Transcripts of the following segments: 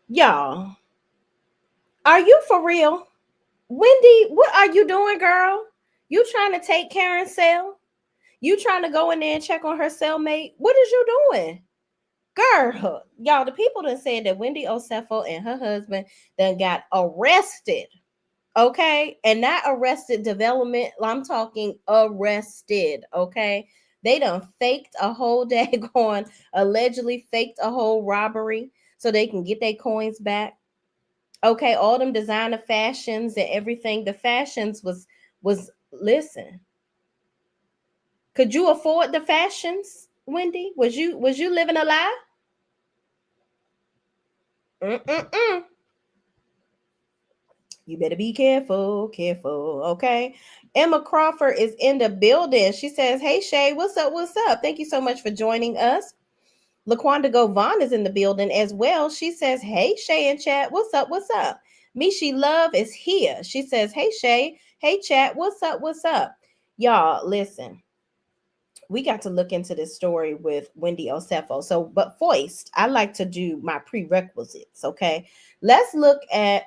Y'all, are you for real? Wendy, what are you doing, girl? You trying to take Karen's cell? You trying to go in there and check on her cellmate? What is you doing? Girl, y'all, the people that said that Wendy Osefo and her husband then got arrested. Okay, and not arrested development. I'm talking arrested. Okay, they done faked a whole daggone, allegedly faked a whole robbery so they can get their coins back. Okay, all them designer fashions and everything. The fashions was listen. Could you afford the fashions, Wendy? Was you living a lie? Mm-mm-mm. You better be careful, careful, okay? Emma Crawford is in the building. She says, "Hey Shay, what's up? What's up? Thank you so much for joining us." LaQuanda Govan is in the building as well. She says, "Hey Shay and chat, what's up? What's up?" Mishi Love is here. She says, "Hey Shay, hey chat, what's up? What's up?" Y'all, listen. We got to look into this story with Wendy Osefo. So, but first, I like to do my prerequisites. Okay, let's look at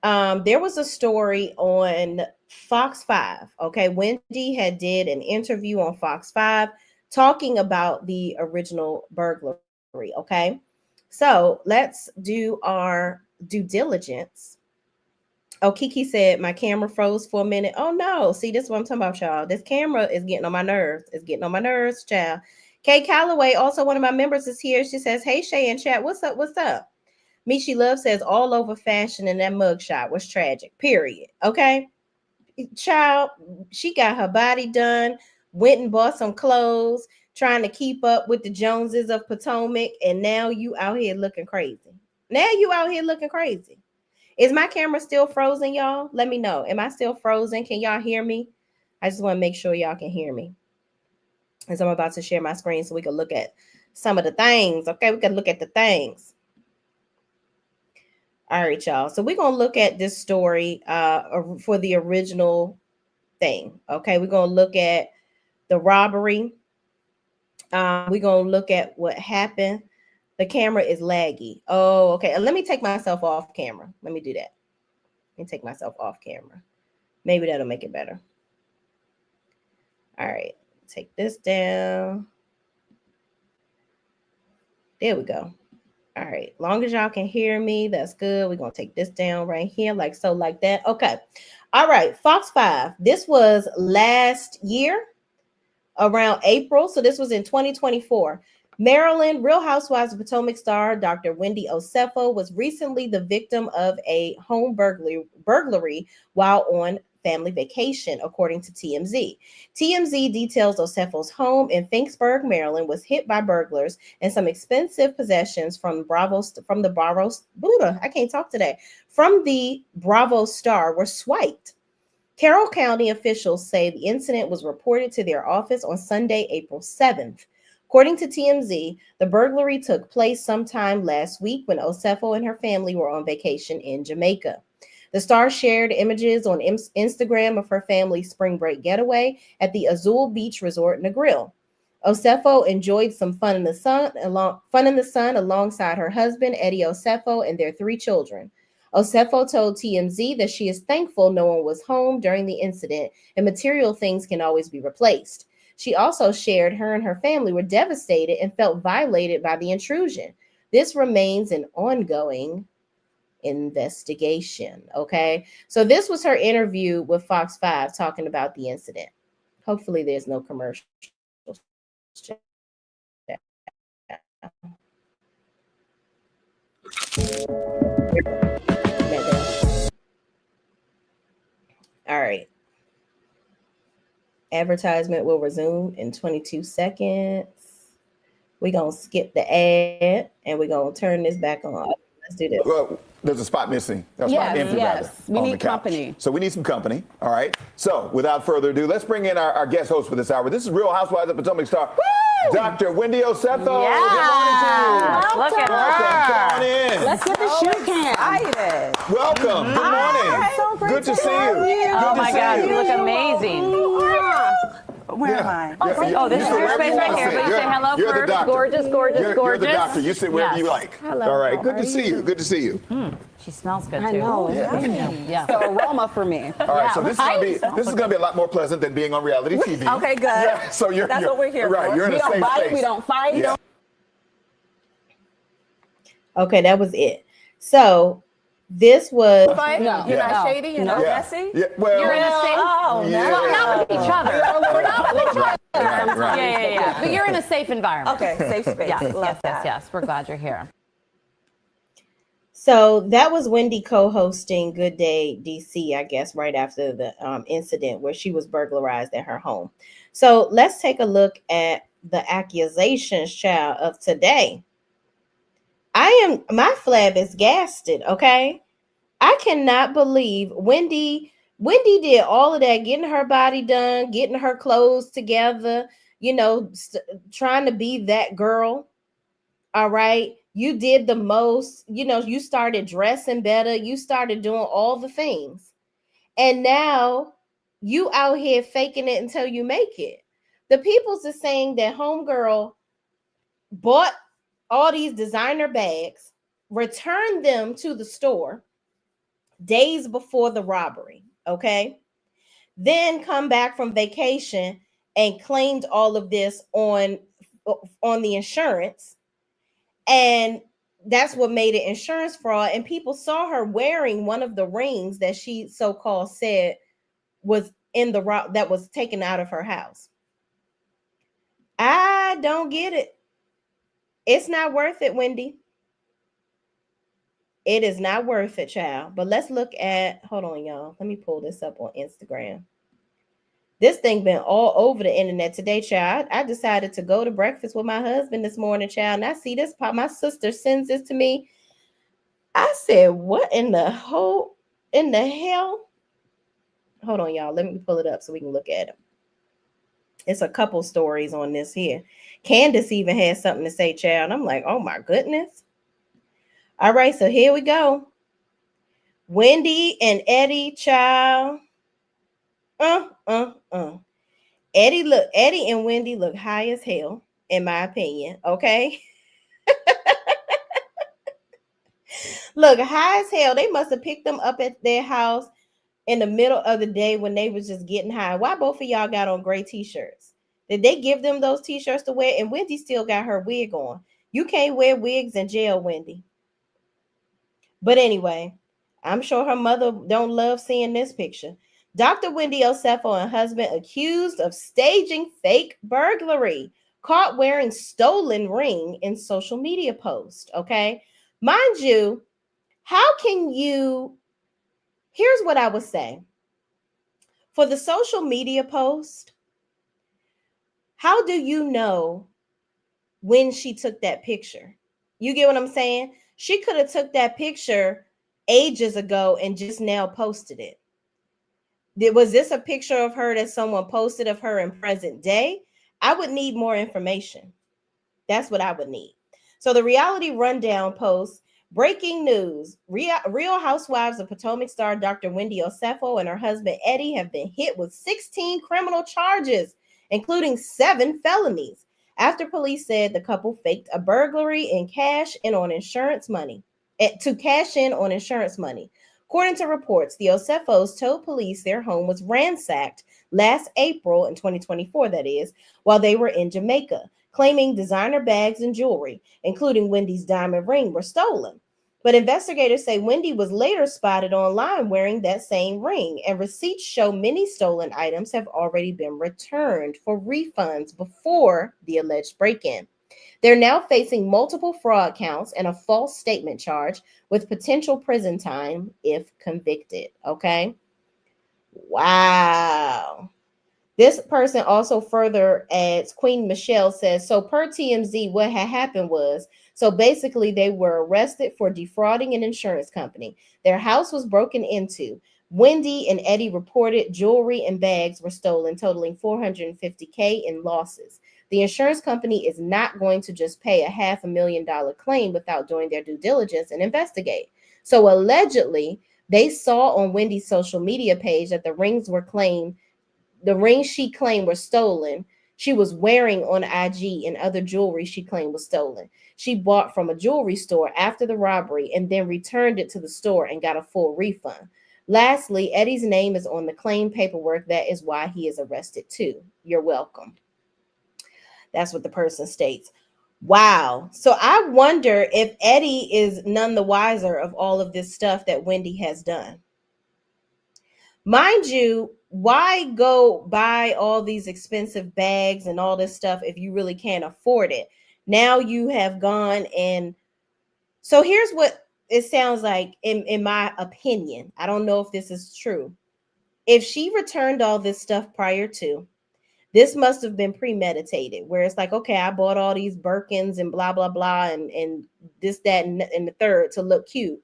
there was a story on Fox 5. Okay, Wendy had did an interview on Fox 5 talking about the original burglary. Okay, so let's do our due diligence. Oh, Kiki said my camera froze for a minute. Oh no, see, this is what I'm talking about, y'all. This camera is getting on my nerves. It's getting on my nerves, child. Kay Calloway, also one of my members, is here. She says, "Hey Shay and chat, what's up? What's up?" Mishi Love says all over fashion and that mugshot was tragic. Period. Okay. Child, she got her body done, went and bought some clothes, trying to keep up with the Joneses of Potomac, and now you out here looking crazy. Now you out here looking crazy. Is my camera still frozen, y'all? Let me know. Am I still frozen? Can y'all hear me? I just want to make sure y'all can hear me. As I'm about to share my screen so we can look at some of the things. Okay, we can look at the things. All right, y'all. So we're gonna look at this story for the original thing. Okay, we're gonna look at the robbery. We're gonna look at what happened. The camera is laggy. Oh, okay. Let me take myself off camera. Let me do that. Let me take myself off camera. Maybe that'll make it better. All right, take this down. There we go. All right, long as y'all can hear me, that's good. We're gonna take this down right here, like so, like that. Okay. All right, Fox 5. This was last year around April. So this was in 2024. Maryland, Real Housewives of Potomac star Dr. Wendy Osefo was recently the victim of a home burglary while on family vacation, according to TMZ. TMZ details Osefo's home in Finksburg, Maryland, was hit by burglars, and some expensive possessions from the Bravo Star were swiped. Carroll County officials say the incident was reported to their office on Sunday, April 7th. According to TMZ, the burglary took place sometime last week when Osefo and her family were on vacation in Jamaica. The star shared images on Instagram of her family's spring break getaway at the Azul Beach Resort and Grill. Osefo enjoyed some fun in the sun alongside her husband, Eddie Osefo, and their 3 children. Osefo told TMZ that she is thankful no one was home during the incident and material things can always be replaced. She also shared her and her family were devastated and felt violated by the intrusion. This remains an ongoing investigation. Okay. So this was her interview with Fox 5 talking about the incident. Hopefully there's no commercials. All right. Advertisement will resume in 22 seconds. We're going to skip the ad and we're going to turn this back on. Let's do this. Well, there's a spot missing. A spot empty, rather. We need company. So we need some company. All right. So without further ado, let's bring in our guest host for this hour. This is Real Housewives of Potomac star, Dr. Wendy Osefo. Yeah. Good morning to you. Look at her. Come on in. Let's get the shoe cam. Welcome. Good morning. So great Good to see you. Oh my God, you look amazing. Where am I? Oh, this is your space right here. But you say hello You're the first. doctor. Gorgeous, gorgeous, You're gorgeous. the doctor. You sit wherever you like. Hello, All right. how Good to are see you. Good to see you. She smells good too. I know. Yeah. The aroma for me. All right. So this is gonna be a lot more pleasant than being on reality TV. Okay, good. Yeah, so That's what we're here right, for. You're in We a don't safe bite, space. we don't fight. Yeah. Okay, that was it. So this was Fight? No. You're Yeah. not shady? You're not Yeah. messy? Yeah. Well. You're in a safe... Oh, no. Yeah. Well, not with each other. We're not with each other. Right. Yeah. But you're in a safe environment. Okay, safe space. Yes, yes. We're glad you're here. So that was Wendy co-hosting Good Day DC, I guess, right after the incident where she was burglarized at her home. So let's take a look at the accusations, child, of today. My flab is gasted, okay? I cannot believe Wendy did all of that, getting her body done, getting her clothes together, trying to be that girl. All right. You did the most, you started dressing better. You started doing all the things. And now you out here faking it until you make it. The people's are saying that homegirl bought all these designer bags, returned them to the store days before the robbery. Okay. Then come back from vacation and claimed all of this on the insurance. And that's what made it insurance fraud. And people saw her wearing one of the rings that she so-called said was that was taken out of her house. I don't get it. It's not worth it, Wendy. It is not worth it, child. But let's look at, hold on, y'all. Let me pull this up on Instagram. This thing been all over the internet today, child. I decided to go to breakfast with my husband this morning, child, and I see this pop. My sister sends this to me. I said, what in the hell? Hold on, y'all. Let me pull it up so we can look at it. It's a couple stories on this here. Candiace even had something to say, child. And I'm like, oh my goodness. All right, so here we go. Wendy and Eddie, child. Eddie and Wendy look high as hell, in my opinion. Okay. Look, high as hell. They must have picked them up at their house in the middle of the day when they was just getting high. Why both of y'all got on gray t-shirts? Did they give them those t-shirts to wear? And Wendy still got her wig on. You can't wear wigs in jail, Wendy. But anyway, I'm sure her mother don't love seeing this picture. Dr. Wendy Osefo and husband accused of staging fake burglary, caught wearing stolen ring in social media post. Okay. Mind you, here's what I would say. For the social media post, how do you know when she took that picture? You get what I'm saying? She could have took that picture ages ago and just now posted it. Was this a picture of her that someone posted of her in present day? I would need more information. That's what I would need. So the reality rundown post, breaking news. Real Housewives of Potomac star Dr. Wendy Osefo and her husband Eddie have been hit with 16 criminal charges, including 7 felonies, after police said the couple faked a burglary and cash in on insurance money. According to reports, the Osefos told police their home was ransacked last April in 2024, that is, while they were in Jamaica, claiming designer bags and jewelry, including Wendy's diamond ring, were stolen. But investigators say Wendy was later spotted online wearing that same ring, and receipts show many stolen items have already been returned for refunds before the alleged break-in. They're now facing multiple fraud counts and a false statement charge with potential prison time if convicted. Okay. Wow. This person also further adds, Queen Michelle says, so per TMZ, what had happened was, so basically they were arrested for defrauding an insurance company. Their house was broken into. Wendy and Eddie reported jewelry and bags were stolen, totaling $450K in losses. The insurance company is not going to just pay a $500,000 claim without doing their due diligence and investigate. So allegedly, they saw on Wendy's social media page that the rings were claimed the rings she claimed were stolen, she was wearing on IG, and other jewelry she claimed was stolen. She bought from a jewelry store after the robbery and then returned it to the store and got a full refund. Lastly, Eddie's name is on the claim paperwork. That is why he is arrested too. You're welcome. That's what the person states. Wow. So I wonder if Eddie is none the wiser of all of this stuff that Wendy has done. Mind you, why go buy all these expensive bags and all this stuff if you really can't afford it? Now you have gone and so here's what it sounds like in my opinion. I don't know if this is true. If she returned all this stuff prior to, this must have been premeditated, where it's like, okay, I bought all these Birkins and blah, blah, blah, and this, that, and the third to look cute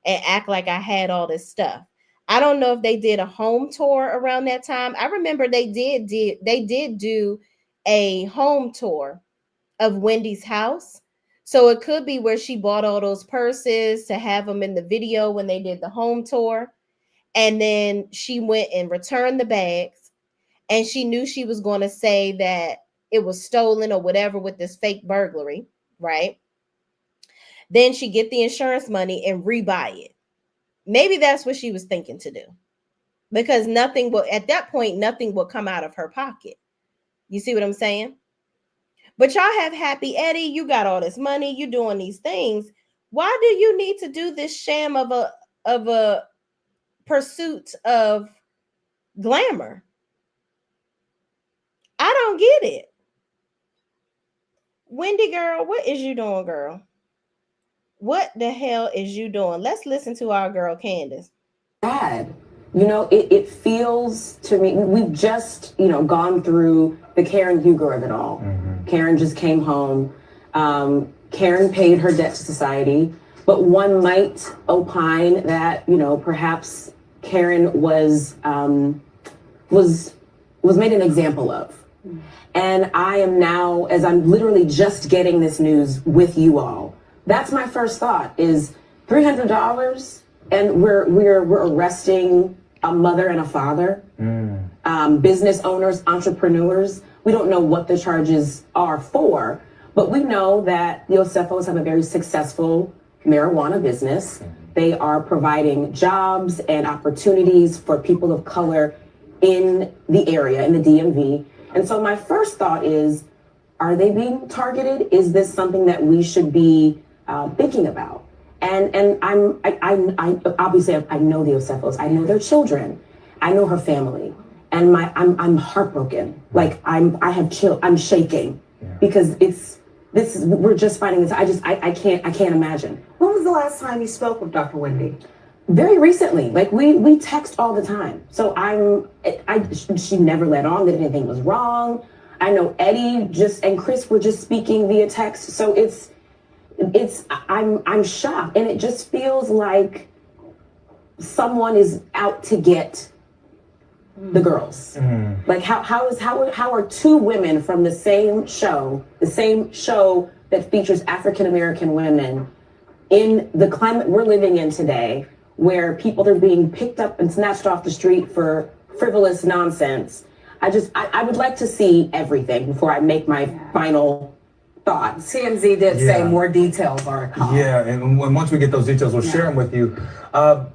and act like I had all this stuff. I don't know if they did a home tour around that time. I remember they did do a home tour of Wendy's house. So it could be where she bought all those purses to have them in the video when they did the home tour. And then she went and returned the bags. And she knew she was going to say that it was stolen or whatever with this fake burglary, right? Then she get the insurance money and rebuy it. Maybe that's what she was thinking to do, because nothing will, at that point, nothing will come out of her pocket. You see what I'm saying? But y'all have Happy Eddie. You got all this money. You doing these things. Why do you need to do this sham of a pursuit of glamour? I don't get it. Wendy, girl, what is you doing, girl? What the hell is you doing? Let's listen to our girl, Candiace. Bad. You know, it feels to me, we've just, gone through the Karen Hugo of it all. Mm-hmm. Karen just came home. Karen paid her debt to society, but one might opine that, perhaps Karen was made an example of. Mm-hmm. And I am now, as I'm literally just getting this news with you all, that's my first thought is $300 and we're arresting a mother and a father, business owners, entrepreneurs. We don't know what the charges are for, but we know that the Osefos have a very successful marijuana business. They are providing jobs and opportunities for people of color in the area, in the DMV. And so my first thought is, are they being targeted? Is this something that we should be thinking about? And I obviously I know the Osefos. I know their children. I know her family, and I'm heartbroken. Like I'm shaking because we're just finding this. I can't imagine. When was the last time you spoke with Dr. Wendy? Very recently. Like we text all the time. So she never let on that anything was wrong. I know Eddie and Chris were just speaking via text. So I'm shocked, and it just feels like someone is out to get the girls. Mm. Like how are two women from the same show that features African American women in the climate we're living in today, where people are being picked up and snatched off the street for frivolous nonsense? I would like to see everything before I make my final thoughts. TMZ did say more details are coming. Yeah, and once we get those details, we'll share them with you.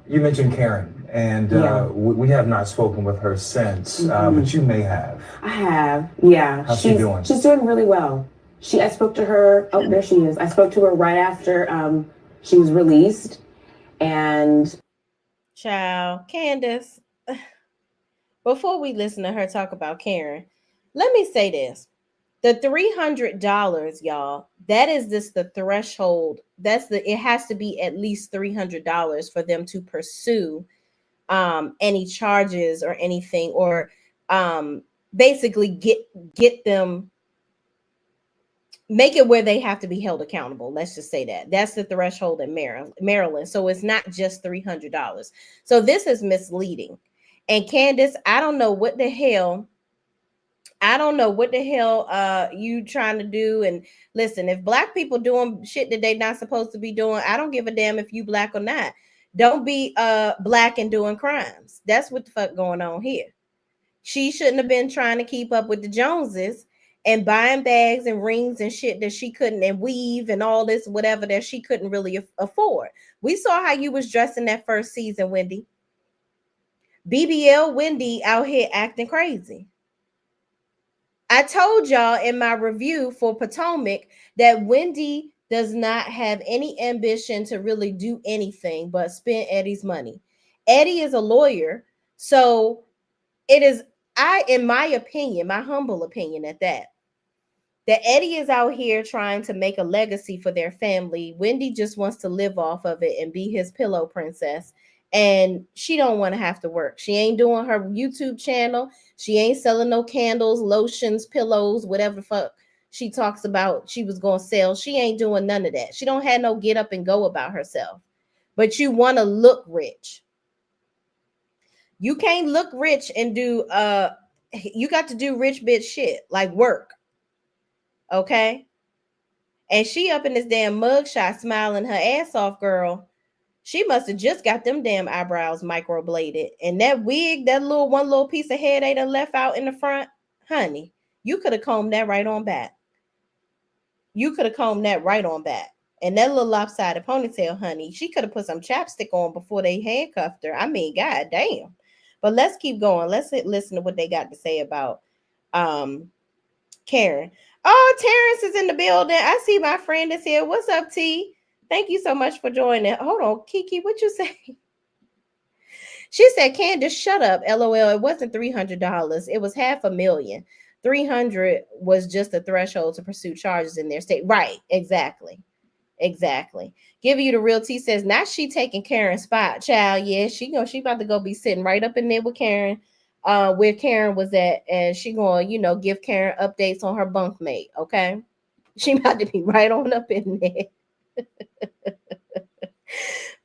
You mentioned Karen, and we have not spoken with her since, but you may have. I have, yeah. How's she doing? She's doing really well. I spoke to her, oh, there she is. I spoke to her right after she was released, and... Child, Candiace, before we listen to her talk about Karen, let me say this. The $300, y'all, that is just the threshold. It has to be at least $300 for them to pursue any charges or anything, or basically get them, make it where they have to be held accountable. Let's just say that. That's the threshold in Maryland. So it's not just $300. So this is misleading. And Candiace, I don't know what the hell you trying to do. And listen, if Black people doing shit that they not supposed to be doing, I don't give a damn if you Black or not. Don't be Black and doing crimes. That's what the fuck going on here. She shouldn't have been trying to keep up with the Joneses and buying bags and rings and shit that she couldn't, and weave and all this whatever that she couldn't really afford. We saw how you was dressing that first season, Wendy. BBL Wendy out here acting crazy. I told y'all in my review for Potomac that Wendy does not have any ambition to really do anything but spend Eddie's money. Eddie is a lawyer, so it is, in my opinion, my humble opinion at that Eddie is out here trying to make a legacy for their family. Wendy just wants to live off of it and be his pillow princess. And she don't want to have to work. She ain't doing her YouTube channel. She ain't selling no candles, lotions, pillows, whatever the fuck she talks about she was going to sell. She ain't doing none of that. She don't have no get up and go about herself. But you want to look rich. You can't look rich and do, you got to do rich bitch shit, like work. Okay? And she up in this damn mugshot smiling her ass off, girl. She must have just got them damn eyebrows microbladed. And that wig, that one little piece of hair they done left out in the front, honey, you could have combed that right on back. You could have combed that right on back. And that little lopsided ponytail, honey, she could have put some chapstick on before they handcuffed her. I mean, god damn. But let's keep going. Let's listen to what they got to say about Karen. Oh, Terrence is in the building. I see my friend is here. What's up, T? Thank you so much for joining. Hold on, Kiki, what you say? She said, Candiace, shut up. LOL, it wasn't $300. It was $500,000. 300 was just a threshold to pursue charges in their state. Right, exactly. Give you the real T says, now she taking Karen's spot, child. Yeah, she about to go be sitting right up in there with Karen, where Karen was at, and she gonna, give Karen updates on her bunkmate. Okay, she about to be right on up in there.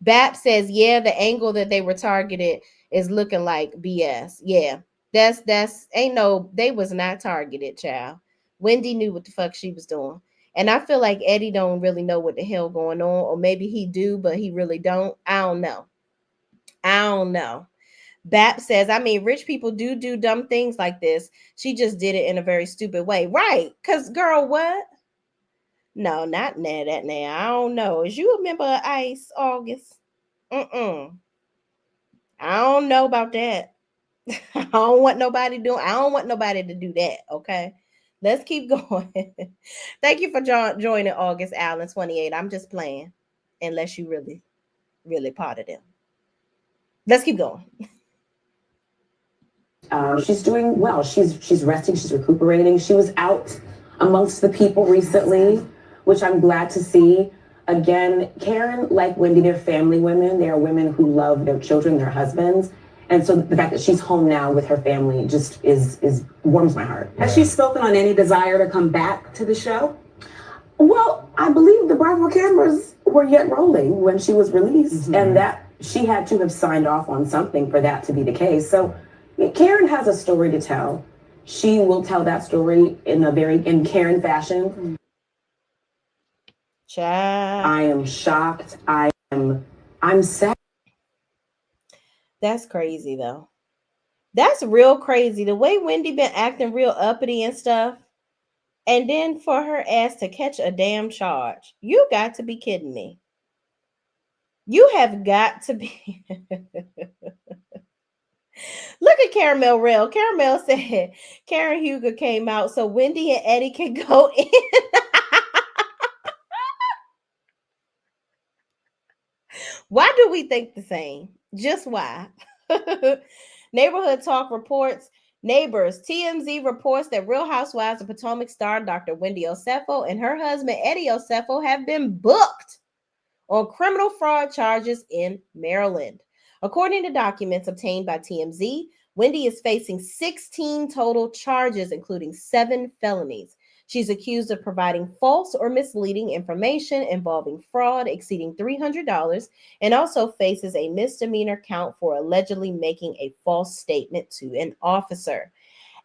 BAP says, yeah, the angle that they were targeted is looking like BS. Yeah, they was not targeted, child. Wendy knew what the fuck she was doing. And I feel like Eddie don't really know what the hell going on, or maybe he do, but he really don't. I don't know. BAP says, I mean, rich people do dumb things like this. She just did it in a very stupid way. Right. Because, girl, what? No, not that now. I don't know. Is you a member of ICE, August? I don't know about that. I don't want nobody to do that, okay? Let's keep going. Thank you for joining August Allen 28. I'm just playing, unless you really, really part of them. Let's keep going. She's doing well. She's resting. She's recuperating. She was out amongst the people recently, which I'm glad to see. Again, Karen, like Wendy, they're family women. They are women who love their children, their husbands. And so the fact that she's home now with her family just is warms my heart. Has she spoken on any desire to come back to the show? Well, I believe the Bravo cameras were yet rolling when she was released, and that she had to have signed off on something for that to be the case. So Karen has a story to tell. She will tell that story in Karen fashion. Child. I am shocked. I'm sad. That's crazy, though. That's real crazy. The way Wendy been acting real uppity and stuff. And then for her ass to catch a damn charge. You got to be kidding me. You have got to be. Look at Caramel Rail. Caramel said Karen Huger came out so Wendy and Eddie can go in. Why do we think the same? Just why? Neighborhood Talk reports, neighbors, TMZ reports that Real Housewives of Potomac star Dr. Wendy Osefo and her husband Eddie Osefo have been booked on criminal fraud charges in Maryland. According to documents obtained by TMZ, Wendy is facing 16 total charges, including 7 felonies. She's accused of providing false or misleading information involving fraud exceeding $300 and also faces a misdemeanor count for allegedly making a false statement to an officer.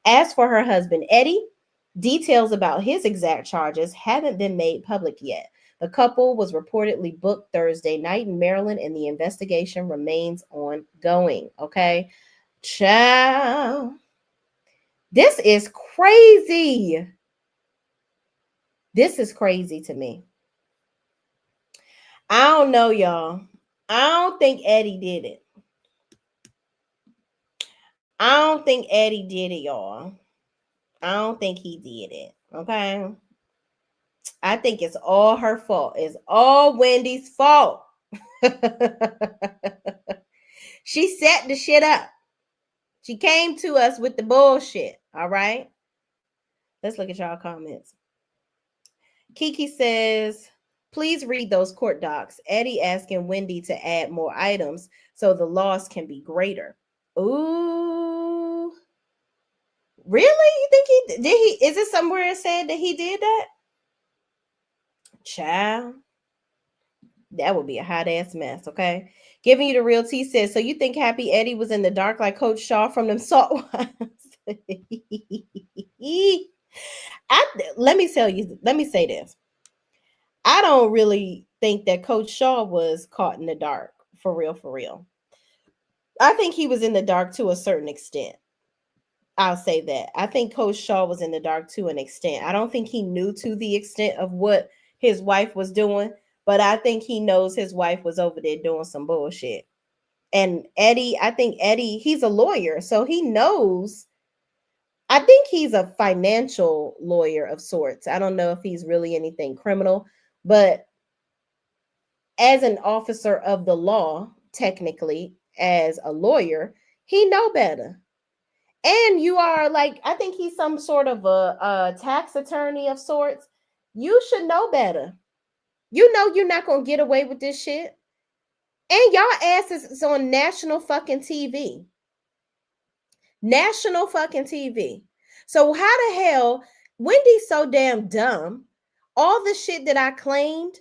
As for her husband, Eddie, details about his exact charges haven't been made public yet. The couple was reportedly booked Thursday night in Maryland, and the investigation remains ongoing. Okay, ciao. This is crazy. This is crazy to me. I don't know, y'all. I don't think Eddie did it. I don't think Eddie did it, y'all. I don't think he did it. Okay. I think it's all her fault. It's all Wendy's fault. She set the shit up. She came to us with the bullshit. All right. Let's look at y'all comments. Kiki says, please read those court docs. Eddie asking Wendy to add more items so the loss can be greater. Ooh. Really? You think he did? Is it somewhere it said that he did that? Child. That would be a hot ass mess, okay? Giving you the real tea says, so you think Happy Eddie was in the dark like Coach Shaw from them salt wines? Let me say this. I don't really think that Coach Shaw was caught in the dark, for real. I think he was in the dark to a certain extent. I'll say that. I think Coach Shaw was in the dark to an extent. I don't think he knew to the extent of what his wife was doing, but I think he knows his wife was over there doing some bullshit. And Eddie, I think Eddie, he's a lawyer, so he knows. I think he's a financial lawyer of sorts. I don't know if he's really anything criminal, but as an officer of the law, technically, as a lawyer, he know better. And you are like, I think he's some sort of a tax attorney of sorts. You should know better. You know you're not going to get away with this shit. And y'all asses is on national fucking TV. National fucking TV. So how the hell, Wendy's so damn dumb. All the shit that I claimed,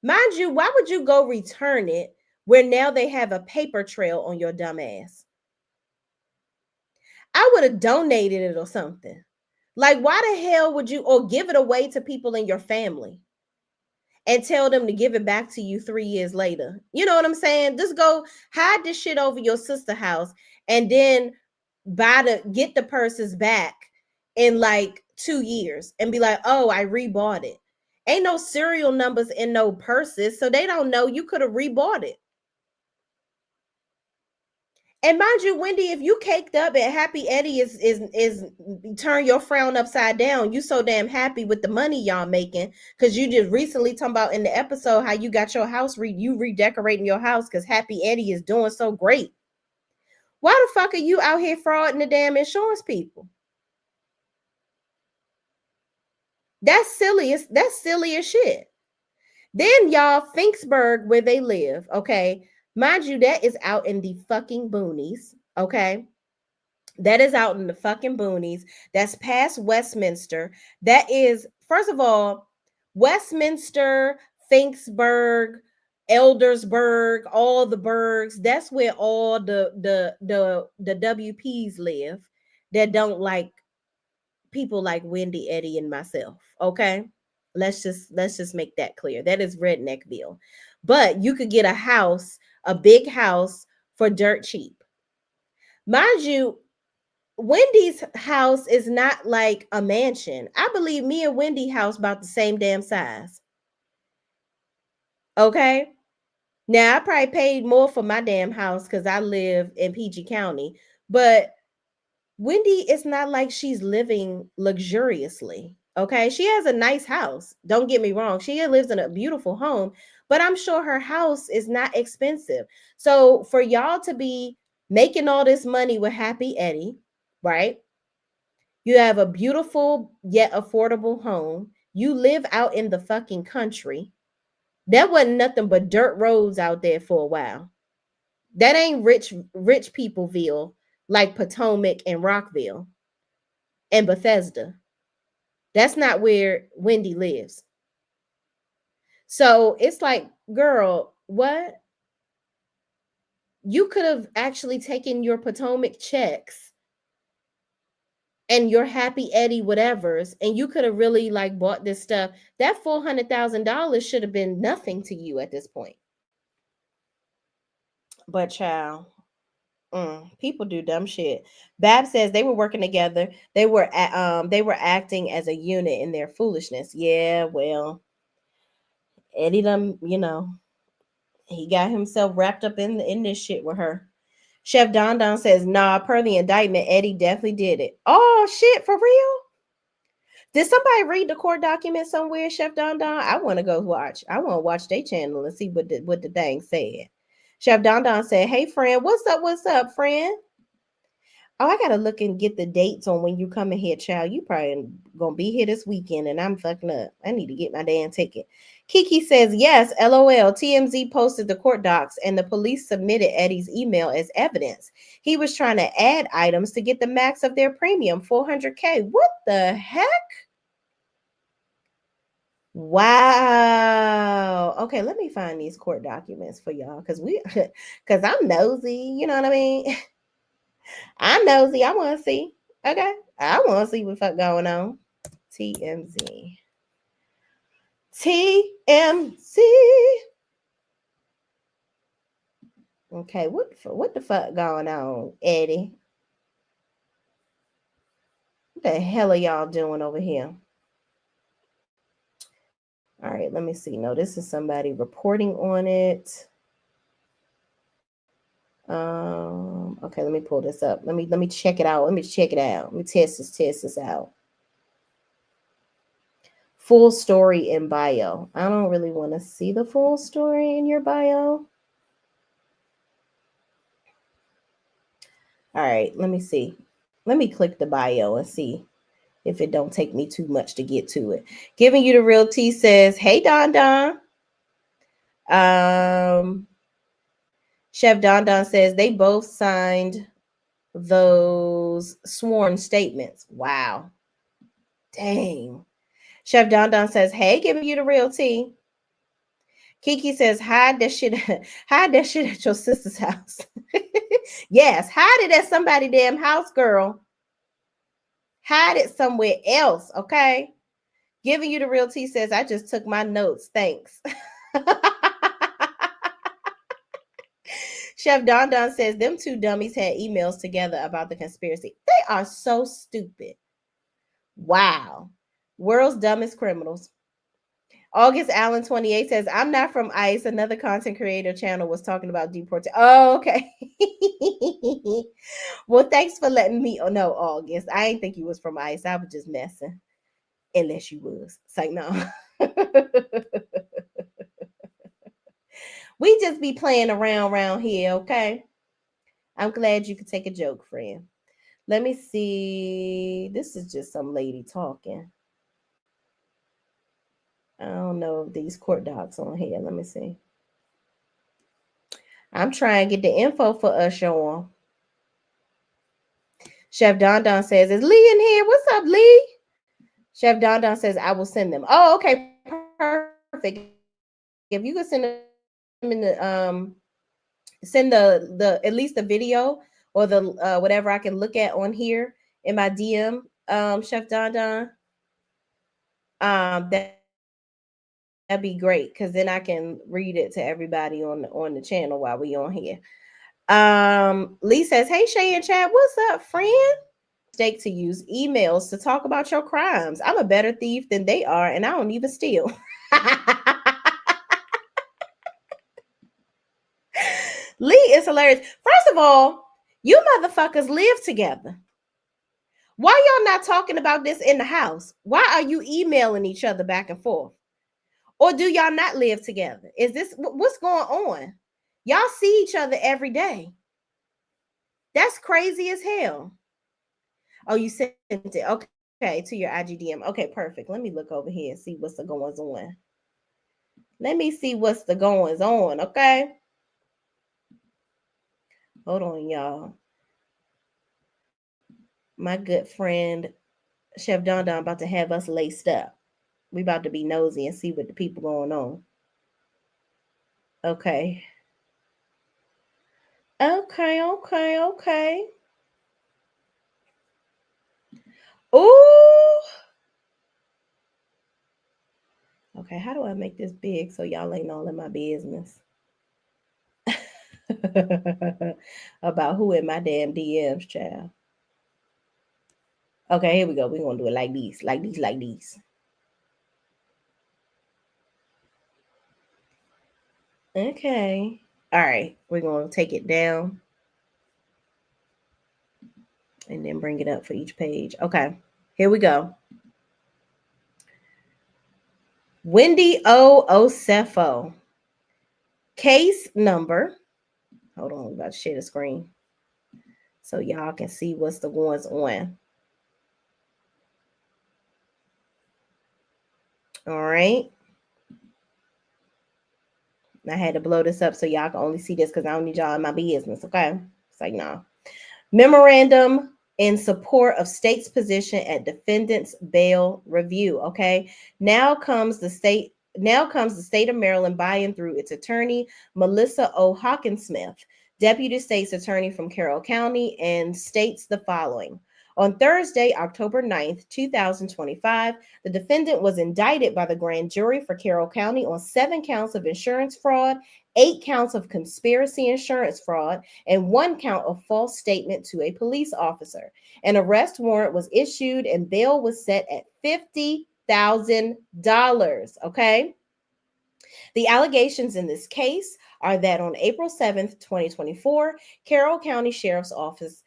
mind you, why would you go return it where now they have a paper trail on your dumb ass? I would have donated it or something. Like, why the hell would you, or give it away to people in your family and tell them to give it back to you 3 years later? You know what I'm saying? Just go hide this shit over your sister's house and then get the purses back in like 2 years and be like, oh, I rebought it. Ain't no serial numbers in no purses, so they don't know you could have rebought it. And mind you, Wendy, if you caked up and Happy Eddie is turn your frown upside down, you so damn happy with the money y'all making because you just recently talking about in the episode how you got your house you redecorating your house because Happy Eddie is doing so great. Why the fuck are you out here frauding the damn insurance people? That's silly as shit. Then y'all, Finksburg, where they live, okay? Mind you, that is out in the fucking boonies, okay? That is out in the fucking boonies. That's past Westminster. That is, first of all, Westminster, Finksburg, Eldersburg, all the burgs. That's where all the WPs live that don't like people like Wendy, Eddie, and myself, okay? Let's just make that clear. That is Redneckville. But you could get a house, a big house for dirt cheap. Mind you, Wendy's house is not like a mansion. I believe me and Wendy's house about the same damn size. Okay? Now, I probably paid more for my damn house because I live in PG County. But Wendy, it's not like she's living luxuriously. Okay, she has a nice house. Don't get me wrong. She lives in a beautiful home, but I'm sure her house is not expensive. So for y'all to be making all this money with Happy Eddie, right? You have a beautiful yet affordable home. You live out in the fucking country. That wasn't nothing but dirt roads out there for a while. That ain't rich peopleville like Potomac and Rockville and Bethesda. That's not where Wendy lives. So it's like, girl, what? You could have actually taken your Potomac checks and your Happy Eddie whatevers, and you could have really like bought this stuff. That $400,000 should have been nothing to you at this point. But child, People do dumb shit. Bab says they were working together. They were acting as a unit in their foolishness. Yeah, well, Eddie done, he got himself wrapped up in this shit with her. Chef Don Don says, nah, per the indictment, Eddie definitely did it. Oh shit, for real? Did somebody read the court document somewhere, Chef Don Don? I want to go watch. I want to watch their channel and see what the thing said. Chef Don Don said, hey friend, what's up, friend? Oh, I gotta look and get the dates on when you coming here, child. You probably gonna be here this weekend, and I'm fucking up. I need to get my damn ticket. Kiki says, yes, LOL. TMZ posted the court docs, and the police submitted Eddie's email as evidence. He was trying to add items to get the max of their premium, $400K. What the heck? Wow. Okay, let me find these court documents for y'all, because I'm nosy. You know what I mean? I'm nosy. I want to see. Okay. I want to see what fuck going on. TMZ. Okay, what the fuck going on, Eddie? What the hell are y'all doing over here? All right, let me see. No, this is somebody reporting on it. Okay, let me pull this up. Let me check it out. Let me check it out. Let me test this out. Full story in bio. I don't really want to see the full story in your bio. All right, let me see. Let me click the bio and see if it don't take me too much to get to it. Giving you the real tea says, hey, Don Don. Chef Don Don says they both signed those sworn statements. Wow. Dang. Chef Don Don says, hey, giving you the real tea. Kiki says, hide that shit at your sister's house. Yes, hide it at somebody's damn house, girl. Hide it somewhere else, okay? Giving you the real tea says, I just took my notes. Thanks. Chef Don Don says, them two dummies had emails together about the conspiracy. They are so stupid. Wow. World's dumbest criminals. August Allen 28 says, I'm not from ICE. Another content creator channel was talking about deportation. Oh, okay. Well, thanks for letting me know, August. I didn't think you was from ICE. I was just messing. Unless you was. It's like, no. We just be playing around here, okay? I'm glad you could take a joke, friend. Let me see. This is just some lady talking. I don't know if these court docs on here. Let me see. I'm trying to get the info for us, y'all. Chef Don Don says, is Lee in here? What's up, Lee? Chef Don Don says, I will send them. Oh, okay. Perfect. If you could send them in the send the at least the video or the whatever I can look at on here in my DM, Chef Don Don. That'd be great, because then I can read it to everybody on the channel while we on here. Lee says, hey, Shay and Chad, what's up, friend? Mistake to use emails to talk about your crimes. I'm a better thief than they are, and I don't even steal. Lee is hilarious. First of all, you motherfuckers live together. Why y'all not talking about this in the house? Why are you emailing each other back and forth? Or do y'all not live together? Is this what's going on? Y'all see each other every day. That's crazy as hell. Oh, you sent it. Okay, to your IGDM. Okay, perfect. Let me look over here and see what's the goings on. Let me see what's the goings on, okay? Hold on, y'all. My good friend, Chef Don Don, about to have us laced up. We about to be nosy and see what the people going on. Okay. Okay. Ooh. Okay, how do I make this big so y'all ain't all in my business? About who in my damn DMs, child. Okay, here we go. We're gonna do it like these, like these, like these. Okay. All right, we're gonna take it down and then bring it up for each page. Okay, here we go. Wendy Osefo. Case number. Hold on, I'm about to share the screen so y'all can see what's the ones on. All right. I had to blow this up so y'all can only see this because I don't need y'all in my business. Okay. It's like, no. Memorandum in support of state's position at defendant's bail review. Okay. Now comes the state of Maryland buy-in through its attorney, Melissa O. Hawkinsmith, deputy state's attorney from Carroll County, and states the following. On Thursday, October 9th, 2025, the defendant was indicted by the grand jury for Carroll County on 7 counts of insurance fraud, 8 counts of conspiracy insurance fraud, and 1 count of false statement to a police officer. An arrest warrant was issued and bail was set at $50,000. Okay. The allegations in this case are that on April 7th, 2024, Carroll County Sheriff's Office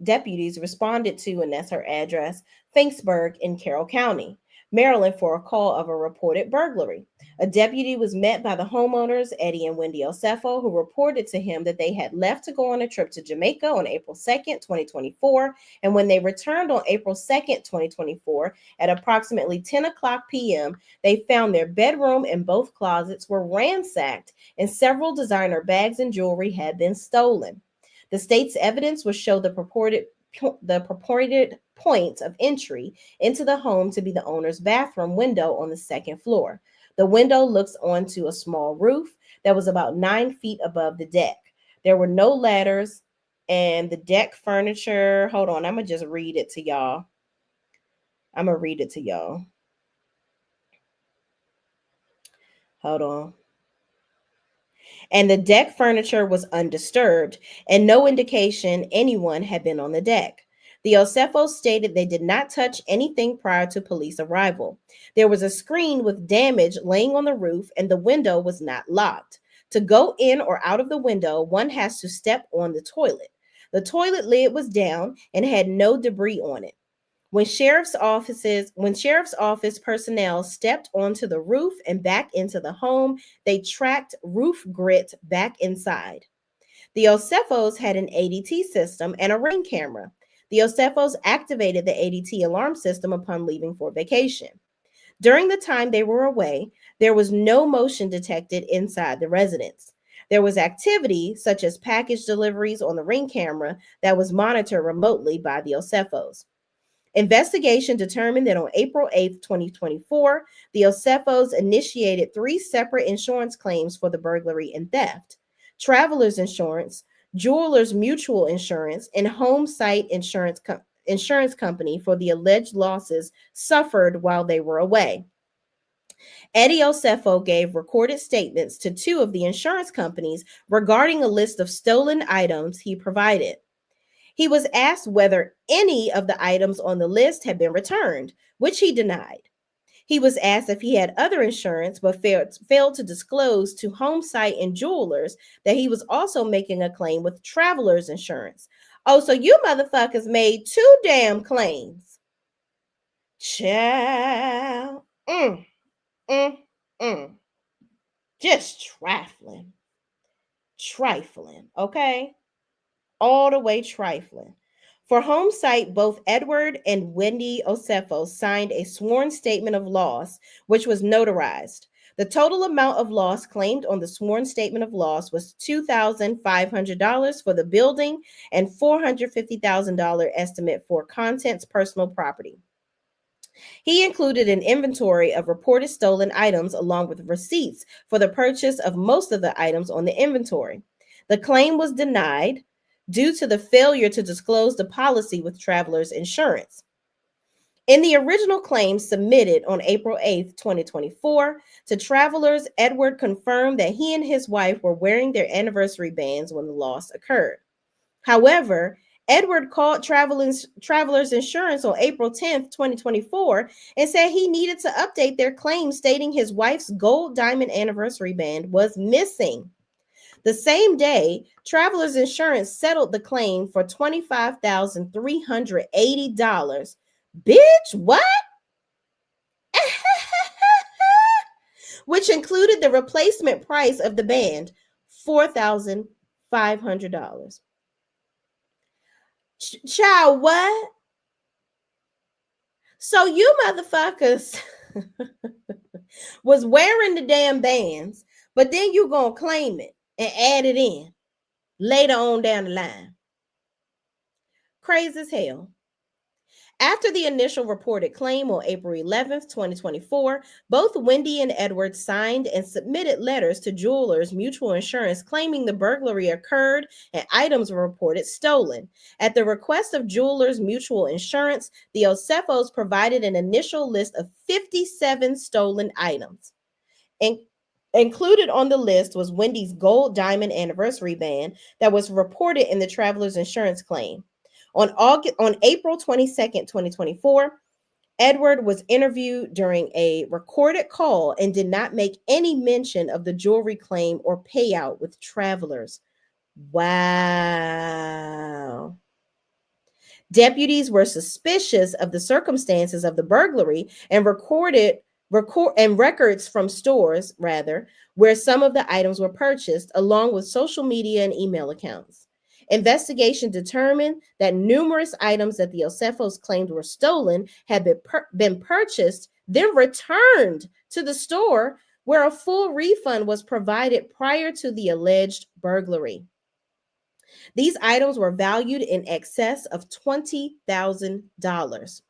deputies responded to, and that's her address, Finksburg in Carroll County, Maryland, for a call of a reported burglary. A deputy was met by the homeowners, Eddie and Wendy Osefo, who reported to him that they had left to go on a trip to Jamaica on April 2nd, 2024. And when they returned on April 2nd, 2024, at approximately 10 o'clock p.m., they found their bedroom and both closets were ransacked, and several designer bags and jewelry had been stolen. The state's evidence would show the purported point of entry into the home to be the owner's bathroom window on the 2nd floor. The window looks onto a small roof that was about 9 feet above the deck. There were no ladders, and the deck furniture. Hold on, I'm going to just read it to y'all. Hold on. And the deck furniture was undisturbed, and no indication anyone had been on the deck. The Osefos stated they did not touch anything prior to police arrival. There was a screen with damage laying on the roof, and the window was not locked. To go in or out of the window, one has to step on the toilet. The toilet lid was down and had no debris on it. When sheriff's office personnel stepped onto the roof and back into the home, they tracked roof grit back inside. The Osefos had an ADT system and a Ring camera. The Osefos activated the ADT alarm system upon leaving for vacation. During the time they were away, there was no motion detected inside the residence. There was activity, such as package deliveries on the Ring camera, that was monitored remotely by the Osefos. Investigation determined that on April 8th, 2024, the Osefos initiated 3 separate insurance claims for the burglary and theft: traveler's insurance, jeweler's mutual insurance, and home site insurance company for the alleged losses suffered while they were away. Eddie Osefo gave recorded statements to 2 of the insurance companies regarding a list of stolen items he provided. He was asked whether any of the items on the list had been returned, which he denied. He was asked if he had other insurance, but failed to disclose to home site and jewelers that he was also making a claim with traveler's insurance. Oh, so you motherfuckers made 2 damn claims. Child. Just trifling. Okay? All the way trifling. For home site, both Edward and Wendy Osefo signed a sworn statement of loss, which was notarized. The total amount of loss claimed on the sworn statement of loss was $2,500 for the building and $450,000 estimate for contents personal property. He included an inventory of reported stolen items along with receipts for the purchase of most of the items on the inventory. The claim was denied due to the failure to disclose the policy with traveler's insurance. In the original claim submitted on April 8th, 2024, to travelers, Edward confirmed that he and his wife were wearing their anniversary bands when the loss occurred. However, Edward called Travelers Insurance on April 10th, 2024, and said he needed to update their claim, stating his wife's gold diamond anniversary band was missing. The same day, Travelers Insurance settled the claim for $25,380. Bitch, what? Which included the replacement price of the band, $4,500. Child, what? So you motherfuckers was wearing the damn bands, but then you gonna claim it and add it in later on down the line. Crazy as hell. After the initial reported claim on April 11th, 2024, both Wendy and Edward signed and submitted letters to Jewelers Mutual Insurance claiming the burglary occurred and items were reported stolen. At the request of Jewelers Mutual Insurance, the Osefos provided an initial list of 57 stolen items. Included on the list was Wendy's gold diamond anniversary band that was reported in the Travelers Insurance claim. On April 22nd, 2024, Edward was interviewed during a recorded call and did not make any mention of the jewelry claim or payout with Travelers. Wow. Deputies were suspicious of the circumstances of the burglary and records from stores, where some of the items were purchased, along with social media and email accounts. Investigation determined that numerous items that the Osefos claimed were stolen had been purchased, then returned to the store, where a full refund was provided prior to the alleged burglary. These items were valued in excess of $20,000.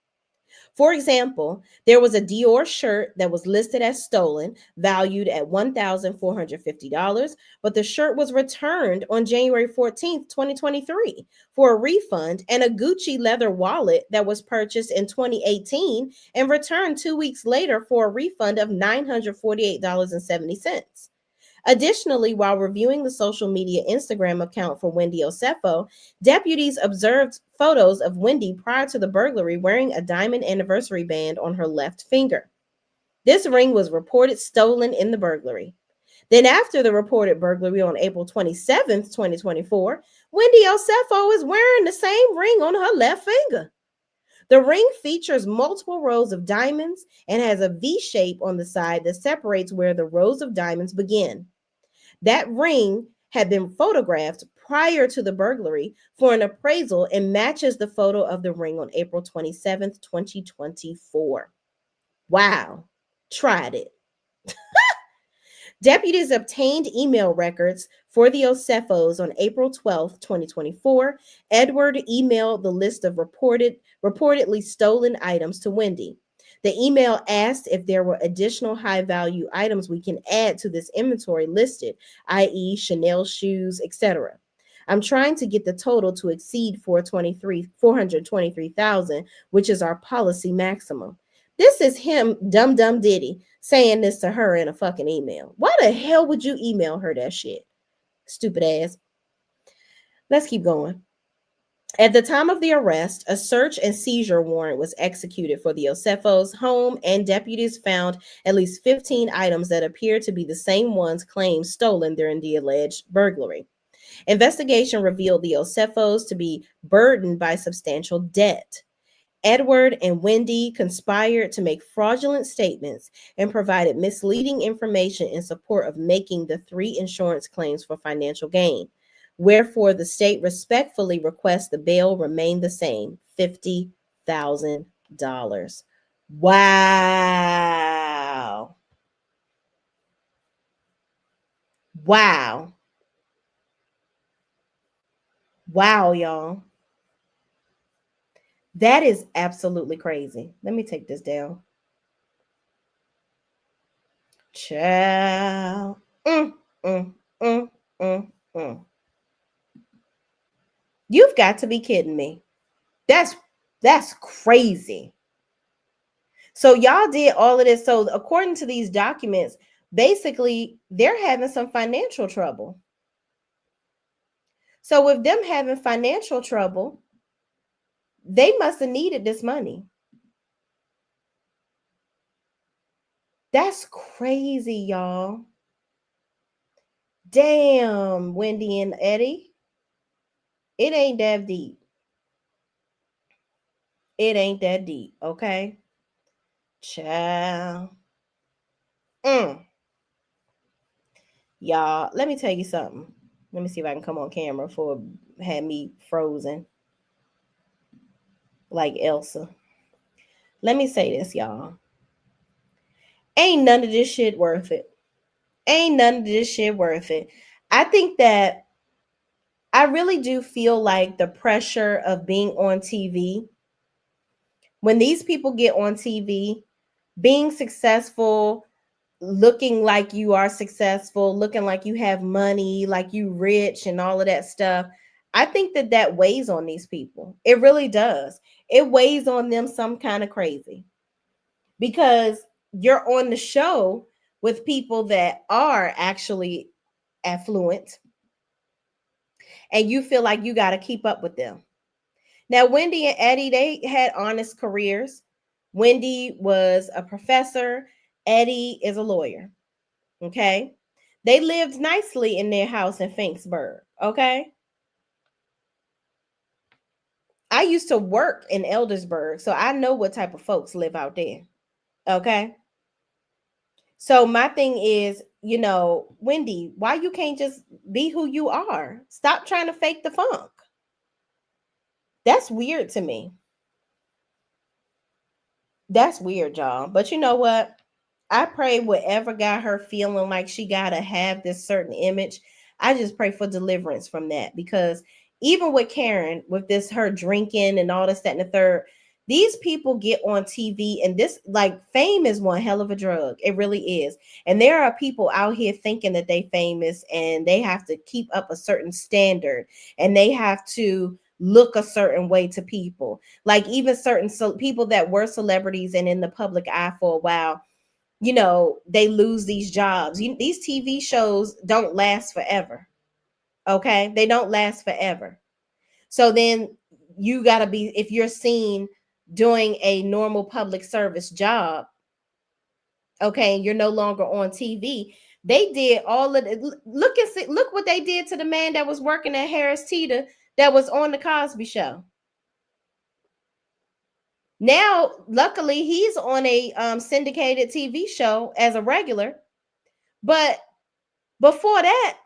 For example, there was a Dior shirt that was listed as stolen, valued at $1,450, but the shirt was returned on January 14th, 2023 for a refund, and a Gucci leather wallet that was purchased in 2018 and returned 2 weeks later for a refund of $948.70. Additionally, while reviewing the social media Instagram account for Wendy Osefo, deputies observed photos of Wendy prior to the burglary wearing a diamond anniversary band on her left finger. This ring was reported stolen in the burglary. Then after the reported burglary on April 27th, 2024, Wendy Osefo is wearing the same ring on her left finger. The ring features multiple rows of diamonds and has a V shape on the side that separates where the rows of diamonds begin. That ring had been photographed prior to the burglary for an appraisal and matches the photo of the ring on April 27th, 2024. Wow. Tried it. Deputies obtained email records for the Osefos on April 12, 2024. Edward emailed the list of reportedly stolen items to Wendy. The email asked if there were additional high-value items we can add to this inventory listed, i.e. Chanel shoes, etc. I'm trying to get the total to exceed $423,000, which is our policy maximum. This is him, dumb Diddy, saying this to her in a fucking email. Why the hell would you email her that shit? Stupid ass. Let's keep going. At the time of the arrest, a search and seizure warrant was executed for the Osefos' home, and deputies found at least 15 items that appeared to be the same ones claimed stolen during the alleged burglary. Investigation revealed the Osefos to be burdened by substantial debt. Edward and Wendy conspired to make fraudulent statements and provided misleading information in support of making the 3 insurance claims for financial gain. Wherefore, the state respectfully requests the bail remain the same, $50,000. Wow. Wow. Wow, y'all. That is absolutely crazy. Let me take this down. Child. You've got to be kidding me. That's crazy. So y'all did all of this. So according to these documents, basically they're having some financial trouble. So with them having financial trouble, they must have needed this money. That's crazy, y'all. Damn, Wendy and Eddie. It ain't that deep. It ain't that deep, okay? Child. Y'all, let me tell you something. Let me see if I can come on camera for had me frozen like Elsa. Let me say this, y'all. Ain't none of this shit worth it. Ain't none of this shit worth it. I think that I really do feel like the pressure of being on TV, when these people get on TV, being successful, looking like you are successful, looking like you have money, like you rich and all of that stuff, I think that that weighs on these people. It really does. It weighs on them some kind of crazy, because you're on the show with people that are actually affluent, and you feel like you got to keep up with them. Now, Wendy and Eddie, they had honest careers. Wendy was a professor. Eddie is a lawyer. Okay. They lived nicely in their house in Finksburg. Okay. I used to work in Eldersburg, so I know what type of folks live out there. Okay. So my thing is, Wendy, why you can't just be who you are? Stop trying to fake the funk. That's weird to me. That's weird, y'all. But you know what? I pray whatever got her feeling like she got to have this certain image, I just pray for deliverance from that. Because even with Karen, with this, her drinking and all this, that, and the third, these people get on TV, and this, like, fame is one hell of a drug. It really is. And there are people out here thinking that they famous, and they have to keep up a certain standard, and they have to look a certain way to people. Like even certain people that were celebrities and in the public eye for a while, they lose these jobs. These TV shows don't last forever. Okay. They don't last forever. So then you got to be, if you're seen doing a normal public service job, okay, and you're no longer on TV. They did all of it. Look what they did to the man that was working at Harris Teeter that was on the Cosby Show. Now, luckily, he's on a syndicated TV show as a regular. But before that,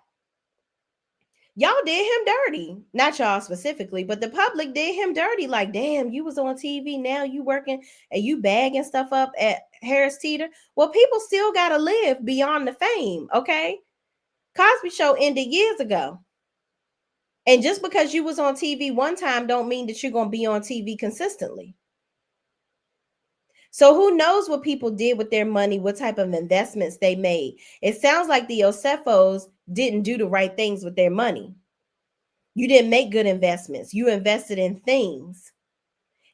y'all did him dirty. Not y'all specifically, but the public did him dirty. Like, damn, you was on TV. Now you working and you bagging stuff up at Harris Teeter. Well, people still got to live beyond the fame, okay? Cosby Show ended years ago. And just because you was on TV one time don't mean that you're going to be on TV consistently. So who knows what people did with their money, what type of investments they made. It sounds like the Osefos didn't do the right things with their money. You didn't make good investments. You invested in things.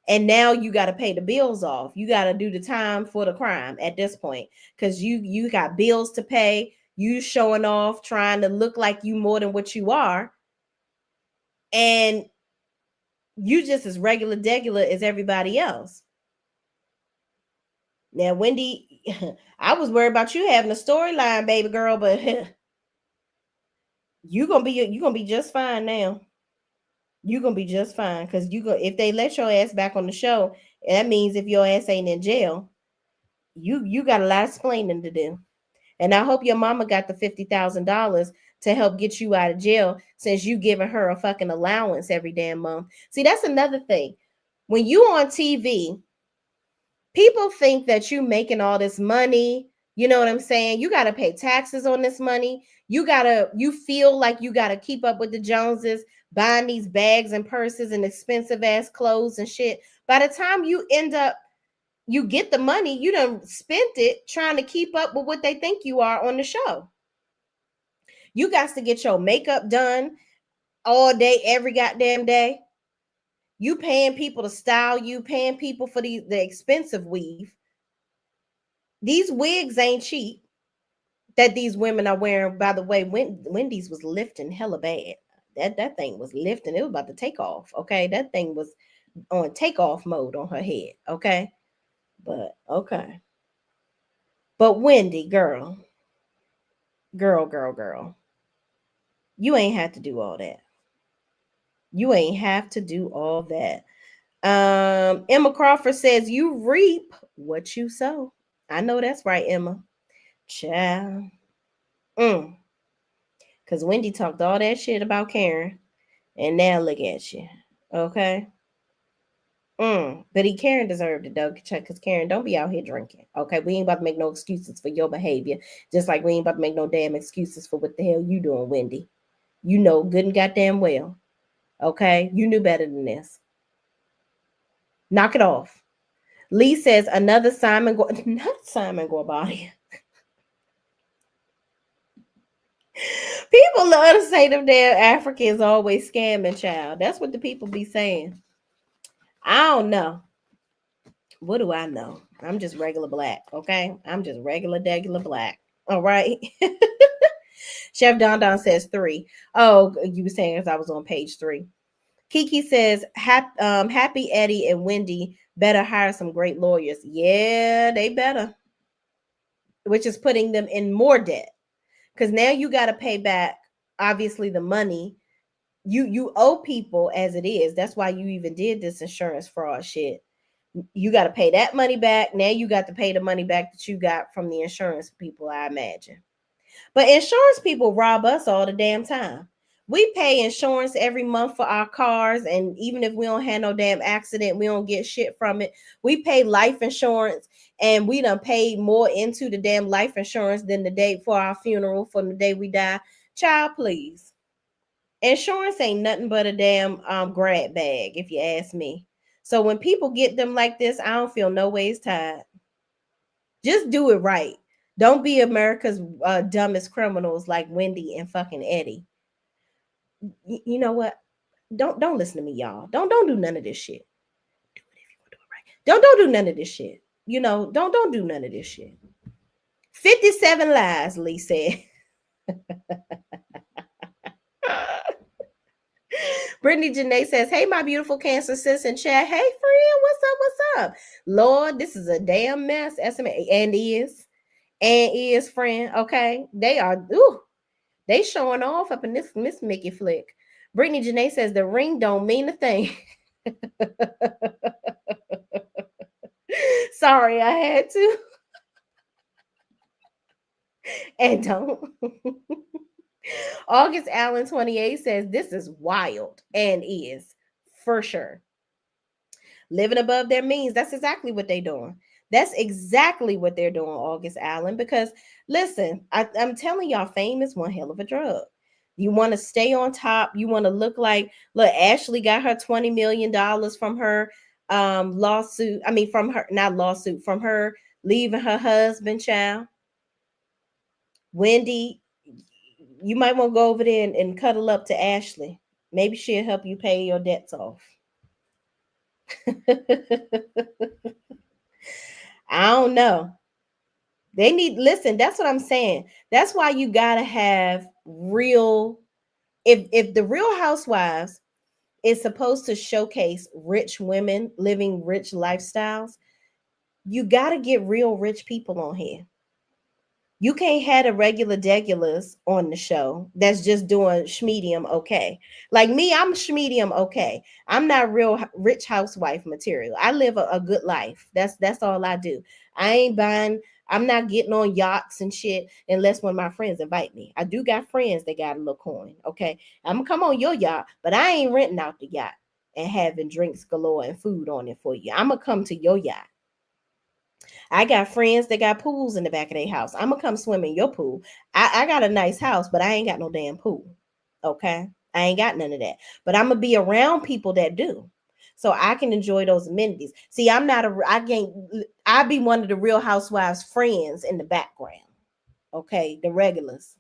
And now you got to pay the bills off. You got to do the time for the crime at this point, because you got bills to pay. You showing off, trying to look like you more than what you are. And you just as regular degular as everybody else. Now, Wendy, I was worried about you having a storyline, baby girl, but you're gonna be just fine now. You're gonna be just fine, because if they let your ass back on the show, that means if your ass ain't in jail, you got a lot of explaining to do. And I hope your mama got the $50,000 to help get you out of jail, since you giving her a fucking allowance every damn month. See, that's another thing. When you on TV, people think that you making all this money. You know what I'm saying? You got to pay taxes on this money. You feel like you got to keep up with the Joneses, buying these bags and purses and expensive ass clothes and shit. By the time you get the money, you done spent it trying to keep up with what they think you are on the show. You got to get your makeup done all day, every goddamn day. You paying people to style you, paying people for the expensive weave. These wigs ain't cheap that these women are wearing. By the way, Wendy's was lifting hella bad. That thing was lifting. It was about to take off. Okay, that thing was on takeoff mode on her head. Okay, but okay. But Wendy, girl, you ain't have to do all that. You ain't have to do all that. Emma Crawford says you reap what you sow. I know that's right, Emma. Child. Because Wendy talked all that shit about Karen. And now look at you. Okay. But Karen deserved it though. Because Karen, don't be out here drinking. Okay. We ain't about to make no excuses for your behavior. Just like we ain't about to make no damn excuses for what the hell you doing, Wendy. You know good and goddamn well. Okay. You knew better than this. Knock it off. Lee says another not Simon Guabati. People love to say them damn Africans always scamming, child. That's what the people be saying. I don't know. What do I know? I'm just regular black, okay? I'm just regular black. All right. Chef Don says 3. Oh, you were saying as I was on page 3. Kiki says, Happy Eddie and Wendy better hire some great lawyers. Yeah, they better. Which is putting them in more debt. Because now you got to pay back, obviously, the money. You owe people as it is. That's why you even did this insurance fraud shit. You got to pay that money back. Now you got to pay the money back that you got from the insurance people, I imagine. But insurance people rob us all the damn time. We pay insurance every month for our cars, and even if we don't have no damn accident, we don't get shit from it. We pay life insurance, and we done paid more into the damn life insurance than the day for our funeral, from the day we die. Child, please. Insurance ain't nothing but a damn grab bag, if you ask me. So when people get them like this, I don't feel no ways tired. Just do it right. Don't be America's dumbest criminals like Wendy and fucking Eddie. You know what? Don't listen to me, y'all. Don't do none of this shit. Do it if you want to do it right. Don't do none of this shit. You know, don't do none of this shit. 57 lies, Lee said. Brittany Janae says, hey, my beautiful Cancer sis in chat. Hey, friend, what's up? Lord, this is a damn mess. And is, friend, okay? They showing off up in this Miss Mickey flick. Brittany Janae says, the ring don't mean a thing. Sorry, I had to. And don't. August Allen 28 says this is wild, and is for sure. Living above their means. That's exactly what they're doing. That's exactly what they're doing, August Allen. Because listen, I'm telling y'all, fame is one hell of a drug. You want to stay on top. You want to look Ashley got her $20 million from her lawsuit. I mean, from her leaving her husband, child. Wendy, you might want to go over there and cuddle up to Ashley. Maybe she'll help you pay your debts off. I don't know. Listen, that's what I'm saying. That's why you got to have if the Real Housewives is supposed to showcase rich women living rich lifestyles, you got to get real rich people on here. You can't have the regular degulars on the show that's just doing schmedium okay. Like me, I'm schmedium okay. I'm not real rich housewife material. I live a good life. That's all I do. I'm not getting on yachts and shit unless one of my friends invite me. I do got friends that got a little coin, okay? I'm going to come on your yacht, but I ain't renting out the yacht and having drinks galore and food on it for you. I'm going to come to your yacht. I got friends that got pools in the back of their house. I'm going to come swim in your pool. I got a nice house, but I ain't got no damn pool. Okay? I ain't got none of that. But I'm going to be around people that do. So I can enjoy those amenities. See, I be one of the Real Housewives friends in the background. Okay? The regulars.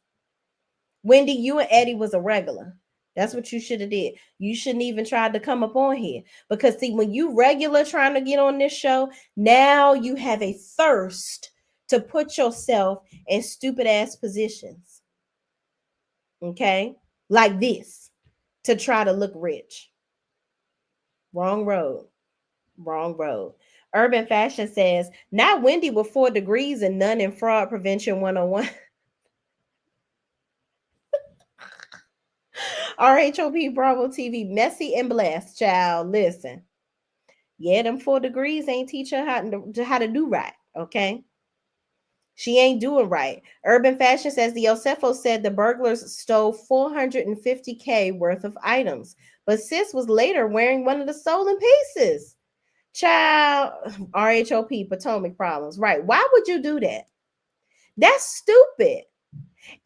Wendy, you and Eddie was a regular. That's what you should have did. You shouldn't even try to come up on here. Because see, when you regular trying to get on this show, now you have a thirst to put yourself in stupid ass positions. Okay? Like this, to try to look rich. Wrong road. Wrong road. Urban Fashion says, not Wendy with 4 degrees and none in fraud prevention 101. RHOP Bravo TV, messy and blessed, child. Listen. Yeah, them 4 degrees ain't teach her how to do right, okay? She ain't doing right. Urban Fashion says the Osefo said the burglars stole $450K worth of items, but sis was later wearing one of the stolen pieces. Child, RHOP, Potomac problems. Right. Why would you do that? That's stupid.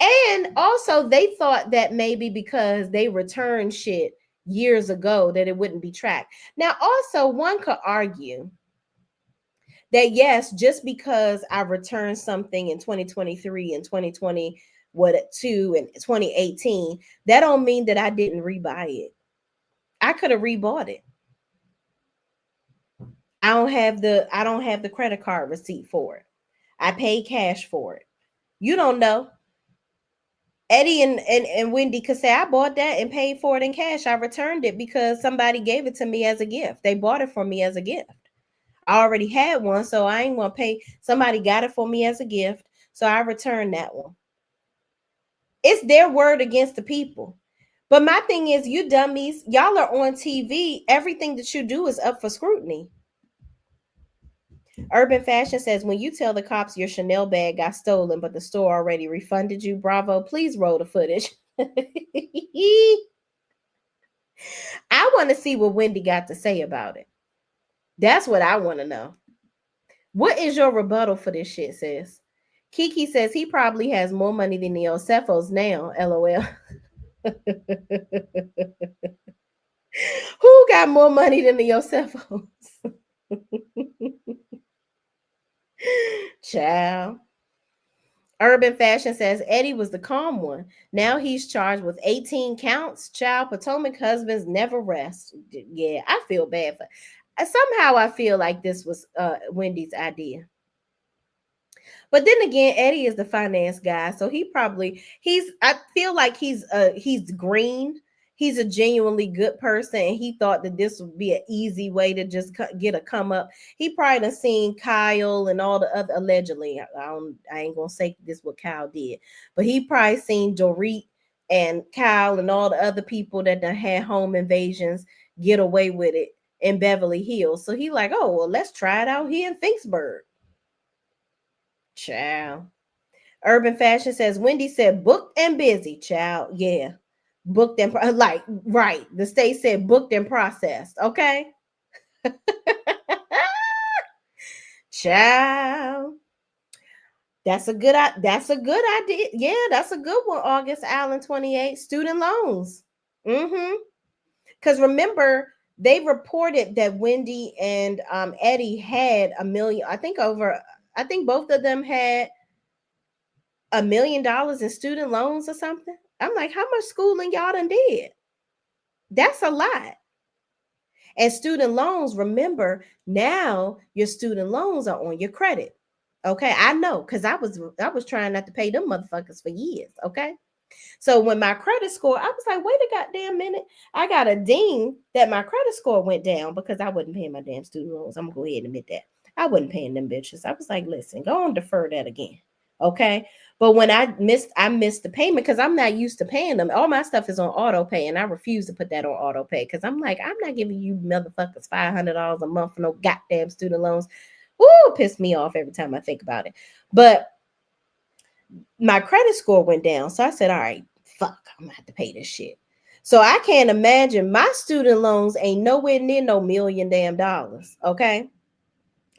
And also, they thought that maybe because they returned shit years ago that it wouldn't be tracked. Now, also, one could argue that yes, just because I returned something in 2023 and 2022 and 2018, that don't mean that I didn't rebuy it. I could have rebought it. I don't have the credit card receipt for it. I paid cash for it. You don't know. Eddie and Wendy could say, I bought that and paid for it in cash. I returned it because somebody gave it to me as a gift. They bought it for me as a gift. I already had one, so I ain't gonna pay. Somebody got it for me as a gift, so I returned that one. It's their word against the people. But my thing is, you dummies, y'all are on TV. Everything that you do is up for scrutiny. Urban Fashion says, when you tell the cops your Chanel bag got stolen, but the store already refunded you, bravo, please roll the footage. I want to see what Wendy got to say about it. That's what I want to know. What is your rebuttal for this shit, sis? Kiki says he probably has more money than the Osefos now, LOL. Who got more money than the Osefos? Child. Urban Fashion says Eddie was the calm one. Now he's charged with 18 counts. Child, Potomac husbands never rest. Yeah, I feel bad for. Somehow I feel like this was Wendy's idea. But then again, Eddie is the finance guy, so I feel like he's green. He's a genuinely good person, and he thought that this would be an easy way to just get a come up. He probably done seen Kyle and all the other, allegedly. I ain't gonna say this what Kyle did, but he probably seen Dorit and Kyle and all the other people that done had home invasions get away with it in Beverly Hills. So he like, oh well, let's try it out here in Finksburg. Child. Urban Fashion says Wendy said booked and busy. Child, yeah. Booked and like right. The state said booked and processed. Okay. Child. That's a good idea. Yeah, that's a good one. August Allen 28. Student loans. Because remember, they reported that Wendy and Eddie had $1 million. I think both of them had $1 million in student loans or something. I'm like, how much schooling y'all done did? That's a lot. And student loans, remember, now your student loans are on your credit. Okay, I know, because I was trying not to pay them motherfuckers for years. Okay. So when my credit score, I was like, wait a goddamn minute. I got a ding that my credit score went down because I wasn't paying my damn student loans. I'm gonna go ahead and admit that. I wasn't paying them bitches. I was like, listen, go on, defer that again. Okay. But when I missed the payment because I'm not used to paying them. All my stuff is on auto pay, and I refuse to put that on auto pay because I'm like, I'm not giving you motherfuckers $500 a month for no goddamn student loans. Ooh, piss me off every time I think about it. But my credit score went down. So I said, all right, fuck, I'm gonna have to pay this shit. So I can't imagine my student loans ain't nowhere near no $1 million damn dollars. Okay.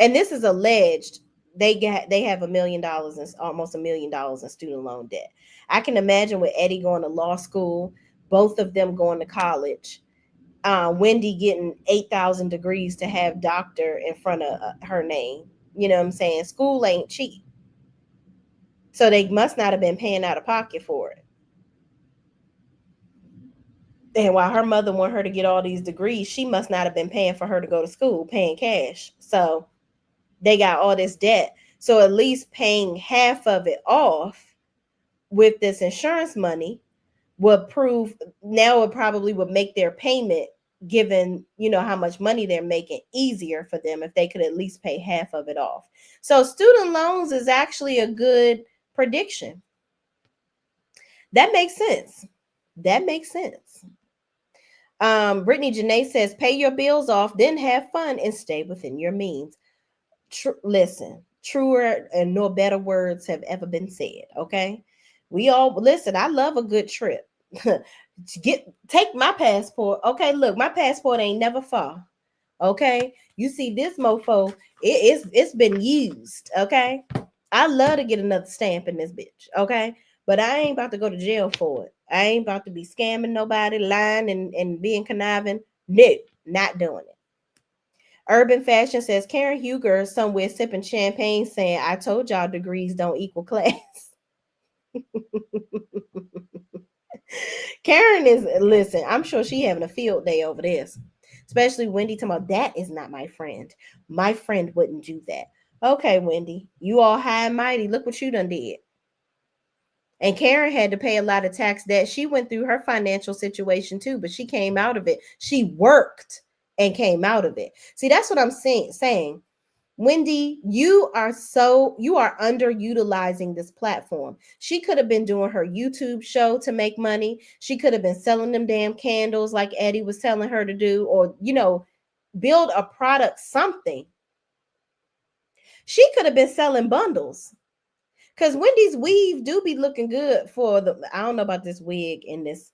And this is alleged. They have $1 million and almost $1 million in student loan debt. I can imagine with Eddie going to law school, both of them going to college, Wendy getting 8,000 degrees to have doctor in front of her name. You know what I'm saying? School ain't cheap. So they must not have been paying out of pocket for it. And while her mother wanted her to get all these degrees, she must not have been paying for her to go to school, paying cash. So they got all this debt. So at least paying half of it off with this insurance money would prove, now it probably would make their payment, given how much money they're making, easier for them if they could at least pay half of it off. So student loans is actually a good prediction. That makes sense. Brittany Janae says, pay your bills off, then have fun and stay within your means. Listen, truer and no better words have ever been said. Okay, we all listen. I love a good trip. Take my passport. Okay, look, my passport ain't never far. Okay, you see this mofo, it's been used. Okay, I love to get another stamp in this bitch. Okay, but I ain't about to go to jail for it. I ain't about to be scamming nobody, lying and being conniving. No, not doing it. Urban Fashion says Karen Huger somewhere sipping champagne saying, I told y'all degrees don't equal class. Karen is, listen, I'm sure she having a field day over this. Especially Wendy talking about, that is not my friend. My friend wouldn't do that. Okay, Wendy, you all high and mighty. Look what you done did. And Karen had to pay a lot of tax debt. She went through her financial situation too, but she came out of it. She worked and came out of it. See, that's what I'm saying. Wendy, you are underutilizing this platform. She could have been doing her YouTube show to make money. She could have been selling them damn candles like Eddie was telling her to do, or, build a product, something. She could have been selling bundles. Because Wendy's weave do be looking good for I don't know about this wig in this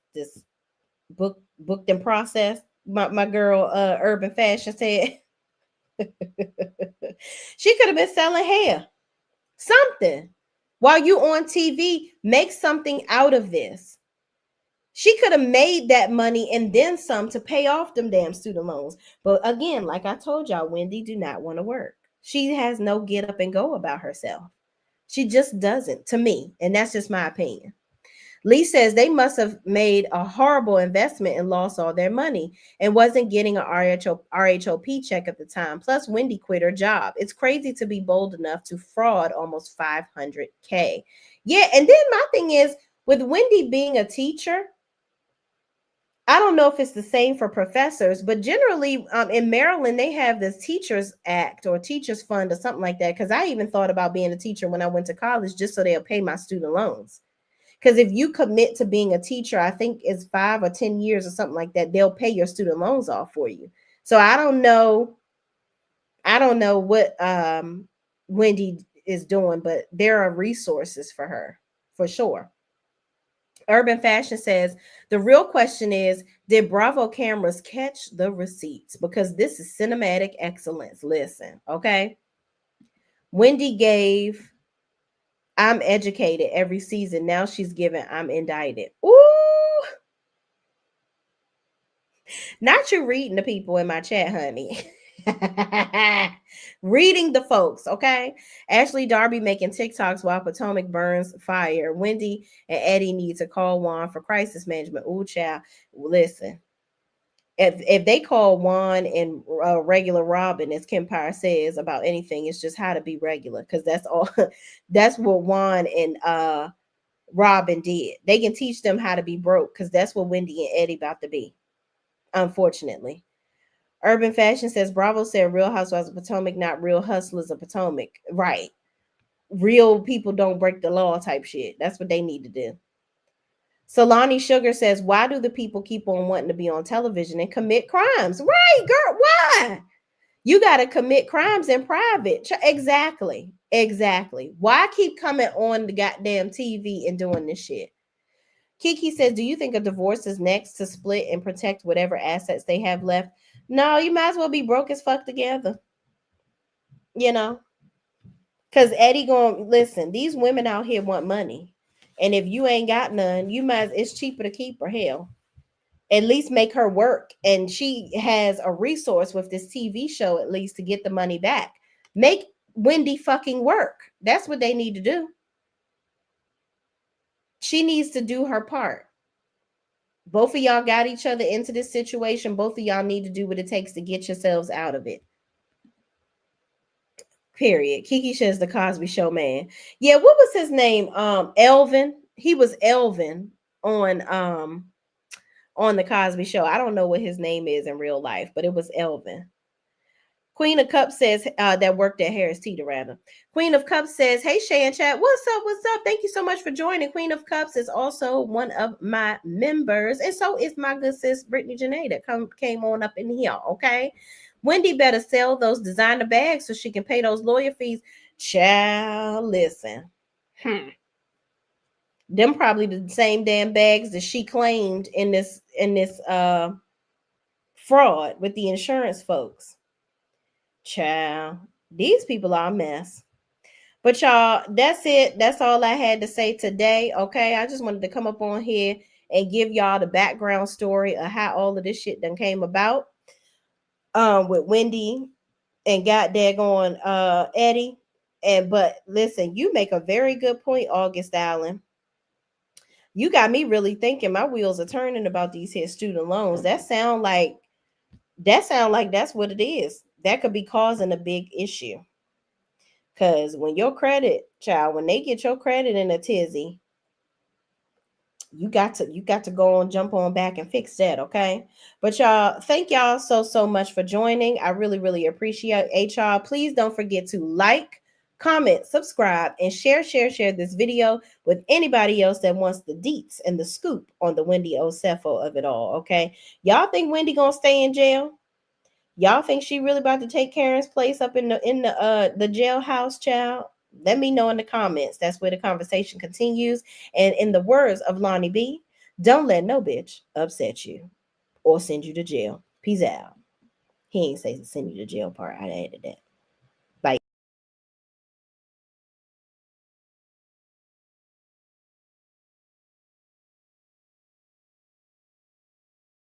booked in process. My girl, Urban Fashion said. She could have been selling hair, something. While you on TV, make something out of this. She could have made that money and then some to pay off them damn student loans. But again, like I told y'all, Wendy do not want to work. She has no get up and go about herself. She just doesn't, to me. And that's just my opinion. Lee says they must have made a horrible investment and lost all their money and wasn't getting an RHOP check at the time. Plus, Wendy quit her job. It's crazy to be bold enough to fraud almost $500K. Yeah, and then my thing is, with Wendy being a teacher, I don't know if it's the same for professors, but generally in Maryland, they have this Teachers Act or Teachers Fund or something like that. Because I even thought about being a teacher when I went to college, just so they'll pay my student loans. Because if you commit to being a teacher, I think it's 5 or 10 years or something like that, they'll pay your student loans off for you. So I don't know what Wendy is doing, but there are resources for her, for sure. Urban Fashion says, the real question is, did Bravo cameras catch the receipts? Because this is cinematic excellence. Listen, okay? Wendy gave I'm educated every season. Now she's giving I'm indicted. Ooh. Not you reading the people in my chat, honey. Reading the folks, okay? Ashley Darby making TikToks while Potomac burns fire. Wendy and Eddie need to call Juan for crisis management. Ooh, child. Listen. If they call Juan and regular Robin, as Kim Pyre says about anything, it's just how to be regular, because that's all. That's what Juan and Robin did. They can teach them how to be broke, because that's what Wendy and Eddie about to be, unfortunately. Urban Fashion says Bravo said Real Housewives of Potomac, not Real Hustlers of Potomac. Right. Real people don't break the law type shit. That's what they need to do. Solani Sugar says, why do the people keep on wanting to be on television and commit crimes? Right, girl, why? You got to commit crimes in private. Exactly. Why keep coming on the goddamn TV and doing this shit? Kiki says, do you think a divorce is next to split and protect whatever assets they have left? No, you might as well be broke as fuck together. Because Eddie going, listen, these women out here want money. And if you ain't got none, it's cheaper to keep her. Hell, at least make her work. And she has a resource with this TV show, at least, to get the money back. Make Wendy fucking work. That's what they need to do. She needs to do her part. Both of y'all got each other into this situation. Both of y'all need to do what it takes to get yourselves out of it. Period. Kiki says the Cosby Show man. Yeah, what was his name? Elvin. He was Elvin on the Cosby Show. I don't know what his name is in real life, but it was Elvin. Queen of Cups says that worked at Harris Teeter rather. Queen of Cups says, hey Shay and chat, what's up? What's up? Thank you so much for joining. Queen of Cups is also one of my members, and so is my good sis Brittany Janae that came on up in here. Okay, Wendy better sell those designer bags so she can pay those lawyer fees. Child, listen. Them probably the same damn bags that she claimed in this fraud with the insurance folks. Child, these people are a mess. But y'all, that's it. That's all I had to say today. Okay, I just wanted to come up on here and give y'all the background story of how all of this shit done came about. With Wendy and got daggone Eddie. But listen, you make a very good point, August Allen. You got me really thinking. My wheels are turning about these here student loans. That sound like that's what it is. That could be causing a big issue. Because when your credit, child, when they get your credit in a tizzy, you got to go on, jump on back and fix that, okay? But y'all, thank y'all so much for joining. I really appreciate y'all. Please don't forget to like, comment, subscribe, and share this video with anybody else that wants the deets and the scoop on the Wendy Osefo of it all, okay? Y'all think Wendy gonna stay in jail? Y'all think she really about to take Karen's place up in the jailhouse, child? Let me know in the comments. That's where the conversation continues. And in the words of Lonnie B, don't let no bitch upset you or send you to jail. Peace out. He ain't say to send you to jail part. I added that.